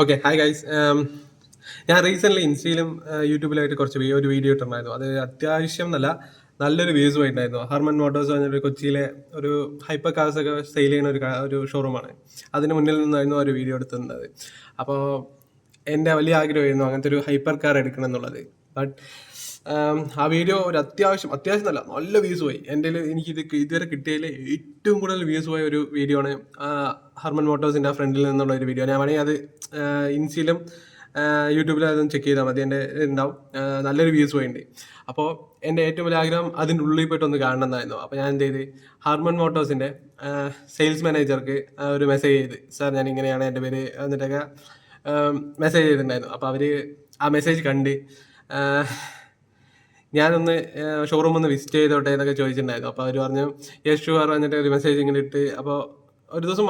Okay hi guys. ഞാൻ recently ഇൻസ്റ്റയിലും യൂട്യൂബിലായിട്ട് കുറച്ച് ഒരു വീഡിയോ ഇട്ടിട്ടുണ്ടായിരുന്നു. അത് അത്യാവശ്യം നല്ലൊരു വ്യൂസ് പോയിട്ടുണ്ടായിരുന്നു. ഹർമൻ മോട്ടോഴ്സ് പറഞ്ഞൊരു കൊച്ചിയിലെ ഒരു ഹൈപ്പർ കാർസ് ഒക്കെ സെയിൽ ചെയ്യുന്ന ഒരു ഷോറൂമാണ്. അതിന് മുന്നിൽ നിന്നായിരുന്നു ഒരു വീഡിയോ എടുത്തിരുന്നത്. അപ്പോൾ എൻ്റെ വലിയ ആഗ്രഹമായിരുന്നു അങ്ങനത്തെ ഒരു ഹൈപ്പർ കാർ എടുക്കണം എന്നുള്ളത്. ബട്ട് ആ വീഡിയോ ഒരു അത്യാവശ്യം നല്ല വ്യൂസ് പോയി. എൻ്റെ എനിക്കിത് ഇതുവരെ കിട്ടിയതിൽ ഏറ്റവും കൂടുതൽ വ്യൂസ് പോയ ഒരു വീഡിയോ ആണ് ഹർമൻ മോട്ടോഴ്സിൻ്റെ ഫ്രണ്ടിൽ നിന്നുള്ള ഒരു വീഡിയോ. ഞാൻ വേണമെങ്കിൽ അത് ഇൻസ്റ്റയിലും യൂട്യൂബിലും അതൊന്ന് ചെക്ക് ചെയ്താൽ മതി, എൻ്റെ ഉണ്ടാവും. നല്ലൊരു വ്യൂസ് പോയിട്ടുണ്ട്. അപ്പോൾ എൻ്റെ ഏറ്റവും വലിയ ആഗ്രഹം അതിൻ്റെ ഉള്ളിൽ പോയിട്ട് ഒന്ന് കാണണം എന്നായിരുന്നു. അപ്പോൾ ഞാൻ എന്ത് ചെയ്ത് ഹർമൻ മോട്ടോഴ്സിൻ്റെ സെയിൽസ് മാനേജർക്ക് ഒരു മെസ്സേജ് ചെയ്ത്, സാർ ഞാൻ ഇങ്ങനെയാണ് എൻ്റെ പേര് എന്നിട്ടൊക്കെ മെസ്സേജ് ചെയ്തിട്ടുണ്ടായിരുന്നു. അപ്പോൾ അവർ ആ മെസ്സേജ് കണ്ട് ഞാനൊന്ന് ഷോറൂം ഒന്ന് വിസിറ്റ് ചെയ്തോട്ടെ എന്നൊക്കെ ചോദിച്ചിട്ടുണ്ടായിരുന്നു. അപ്പോൾ അവർ പറഞ്ഞു യെസ് ഷുവർ വന്നിട്ട് ഒരു മെസ്സേജ് ഇങ്ങനെ ഇട്ട്. അപ്പോൾ ഒരു ദിവസം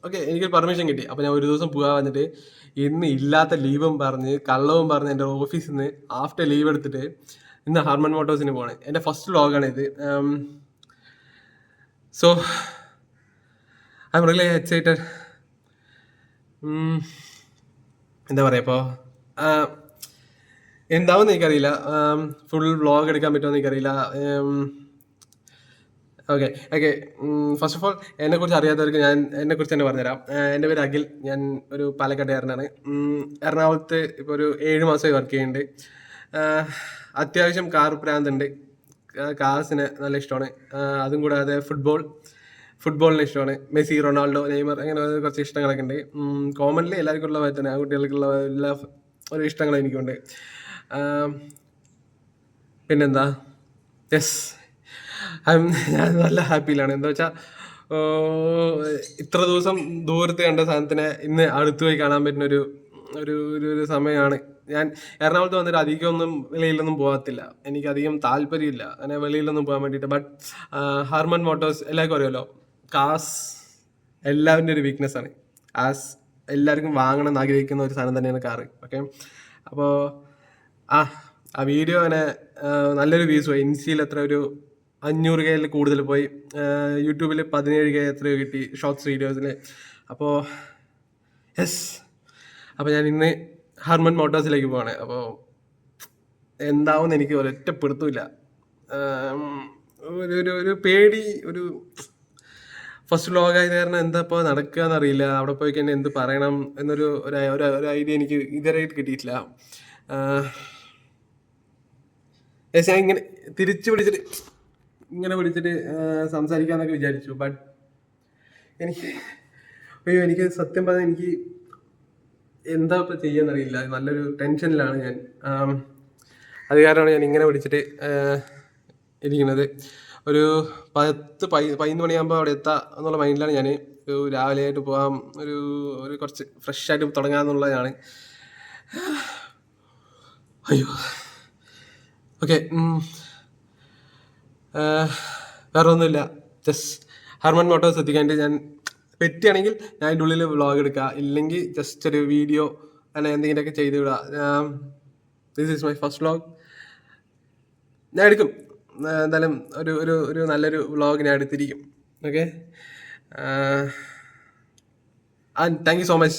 ഓക്കെ എനിക്ക് പെർമിഷൻ കിട്ടി. അപ്പോൾ ഞാൻ ഒരു ദിവസം പോകാൻ വന്നിട്ട് ഇന്ന് ഇല്ലാത്ത ലീവും പറഞ്ഞ് കള്ളവും പറഞ്ഞ് എൻ്റെ ഓഫീസിൽ നിന്ന് ആഫ്റ്റർ ലീവ് എടുത്തിട്ട് ഇന്ന് ഹർമൻ മോട്ടോഴ്സിന് പോകണേ. എൻ്റെ ഫസ്റ്റ് വ്ളോഗാണ് ഇത്. So I am really excited. എന്താ പറയുക, ഇപ്പോൾ എന്താവുമെന്ന് എനിക്കറിയില്ല. ഫുൾ വ്ളോഗ് എടുക്കാൻ പറ്റുമെന്ന് എനിക്കറിയില്ല. ഓക്കെ ഫസ്റ്റ് ഓഫ് ഓൾ എന്നെക്കുറിച്ച് അറിയാത്തവർക്ക് ഞാൻ എന്നെക്കുറിച്ച് തന്നെ പറഞ്ഞുതരാം. എൻ്റെ പേര് അഖിൽ. ഞാൻ ഒരു പാലക്കാട്ടുകാരനാണ്. എറണാകുളത്ത് ഇപ്പോൾ ഒരു 7 മാസമായി വർക്ക് ചെയ്യുന്നുണ്ട്. അത്യാവശ്യം കാർ പ്രാന്തുണ്ട്. കാർസിന് നല്ല ഇഷ്ടമാണ്. അതും കൂടാതെ ഫുട്ബോളിന് ഇഷ്ടമാണ്. മെസ്സി, റൊണാൾഡോ, നെയ്മർ അങ്ങനെ കുറച്ച് ഇഷ്ടങ്ങളൊക്കെ ഉണ്ട്. കോമൺലി എല്ലാവർക്കും ഉള്ള പോലെ തന്നെ ആൺകുട്ടികൾക്കുള്ള എല്ലാ ഒരു ഇഷ്ടങ്ങളും എനിക്കുണ്ട്. പിന്നെന്താ, യെസ് ഞാൻ നല്ല ഹാപ്പിയിലാണ്. എന്താ വെച്ചാൽ ഇത്ര ദിവസം ദൂരത്ത് കണ്ട സാധനത്തിനെ ഇന്ന് അടുത്ത് പോയി കാണാൻ പറ്റുന്ന ഒരു സമയമാണ്. ഞാൻ എറണാകുളത്ത് വന്നിട്ട് അധികമൊന്നും വെളിയിലൊന്നും പോകത്തില്ല. എനിക്കധികം താല്പര്യമില്ല അങ്ങനെ വെളിയിലൊന്നും പോകാൻ വേണ്ടിയിട്ട്. ബട്ട് ഹർമൻ മോട്ടോഴ്സ് എല്ലാവർക്കും അറിയാമല്ലോ, കാസ് എല്ലാവരുടെ ഒരു വീക്ക്നെസ് ആണ്. എല്ലാവർക്കും വാങ്ങണം എന്ന് ആഗ്രഹിക്കുന്ന ഒരു സാധനം തന്നെയാണ് കാറ്. ഓക്കെ, അപ്പോൾ ആ വീഡിയോ അങ്ങനെ നല്ലൊരു വ്യൂസ് പോയി. ഇൻസ്റ്റയിൽ എത്ര ഒരു 500K കൂടുതൽ പോയി. യൂട്യൂബിൽ 17K എത്രയോ കിട്ടി ഷോർട്സ് വീഡിയോസിൽ. അപ്പോൾ യെസ്, അപ്പോൾ ഞാൻ ഇന്ന് ഹർമൻ മോട്ടോഴ്സിലേക്ക് പോവാണ്. അപ്പോൾ എന്താവും എനിക്ക് ഒരൊറ്റ പിടുത്തമില്ല. ഒരു പേടി, ഒരു ഫസ്റ്റ് വ്ളോഗായത് കാരണം എന്താ ഇപ്പോൾ നടക്കുക എന്നറിയില്ല. അവിടെ പോയി കഴിഞ്ഞാൽ എന്ത് പറയണം എന്നൊരു ഐഡിയ എനിക്ക് ഇതുവരെയായിട്ട് കിട്ടിയിട്ടില്ല. ഞാൻ ഇങ്ങനെ തിരിച്ച് പിടിച്ചിട്ട് സംസാരിക്കാമെന്നൊക്കെ വിചാരിച്ചു. ബട്ട് എനിക്ക് സത്യം പറഞ്ഞാൽ എനിക്ക് എന്താ ഇപ്പോൾ ചെയ്യാന്നറിയില്ല. നല്ലൊരു ടെൻഷനിലാണ് ഞാൻ. അത് കാരണമാണ് ഞാൻ ഇങ്ങനെ പിടിച്ചിട്ട് ഇരിക്കുന്നത്. ഒരു 11 മണിയാകുമ്പോൾ അവിടെ എത്താം എന്നുള്ള മൈൻഡിലാണ് ഞാൻ. രാവിലെ ആയിട്ട് പോകാം, ഒരു കുറച്ച് ഫ്രഷ് ആയിട്ട് തുടങ്ങാമെന്നുള്ളതാണ്. അയ്യോ ഓക്കെ, വേറെ ഒന്നുമില്ല. ജസ്റ്റ് ഹർമൻ മോട്ടോഴ്സ് എത്തിക്കാണ്ട് ഞാൻ പറ്റുകയാണെങ്കിൽ ഞാൻ അതിൻ്റെ ഉള്ളിൽ വ്ളോഗ് എടുക്കുക, ഇല്ലെങ്കിൽ ജസ്റ്റ് ഒരു വീഡിയോ അങ്ങനെ എന്തെങ്കിലുമൊക്കെ ചെയ്ത് വിടുക. This is my first vlog. ഞാൻ എടുക്കും എന്തായാലും ഒരു നല്ലൊരു വ്ളോഗ് ഞാൻ എടുത്തിരിക്കും. Okay, thank you so much.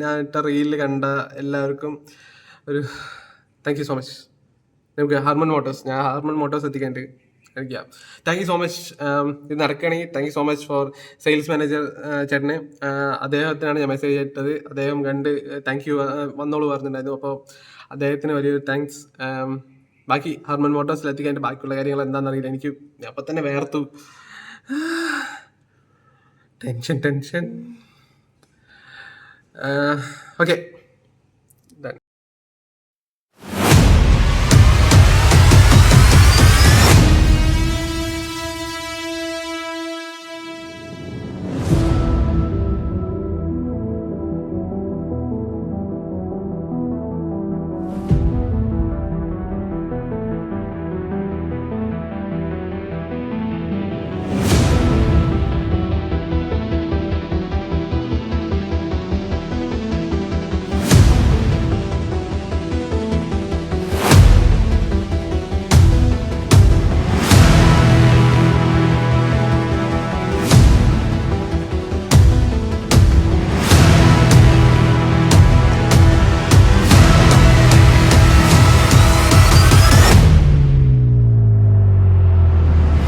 ഞാൻ ഇട്ട റീലിൽ കണ്ട എല്ലാവർക്കും ഒരു താങ്ക് യു സോ മച്ച്. നമുക്ക് ഹർമൻ മോട്ടോഴ്സ് എത്തിക്കാണ്ട് കഴിക്കാം. Thank you so much. ഇത് നടക്കുകയാണെങ്കിൽ thank you so much for sales manager ചേട്ടന്. അദ്ദേഹത്തിനാണ് ഞാൻ മെസ്സേജ് ഇട്ടത്. അദ്ദേഹം കണ്ട് താങ്ക് യു വന്നോളൂ പറഞ്ഞിട്ടുണ്ടായിരുന്നു. അപ്പോൾ അദ്ദേഹത്തിന് വലിയൊരു താങ്ക്സ്. ബാക്കി ഹർമൻ മോട്ടോഴ്സിൽ എത്തിക്കാൻ ബാക്കിയുള്ള കാര്യങ്ങൾ എന്താണെന്നറിയില്ല. എനിക്ക് അപ്പം തന്നെ വേർത്തു. Tension okay.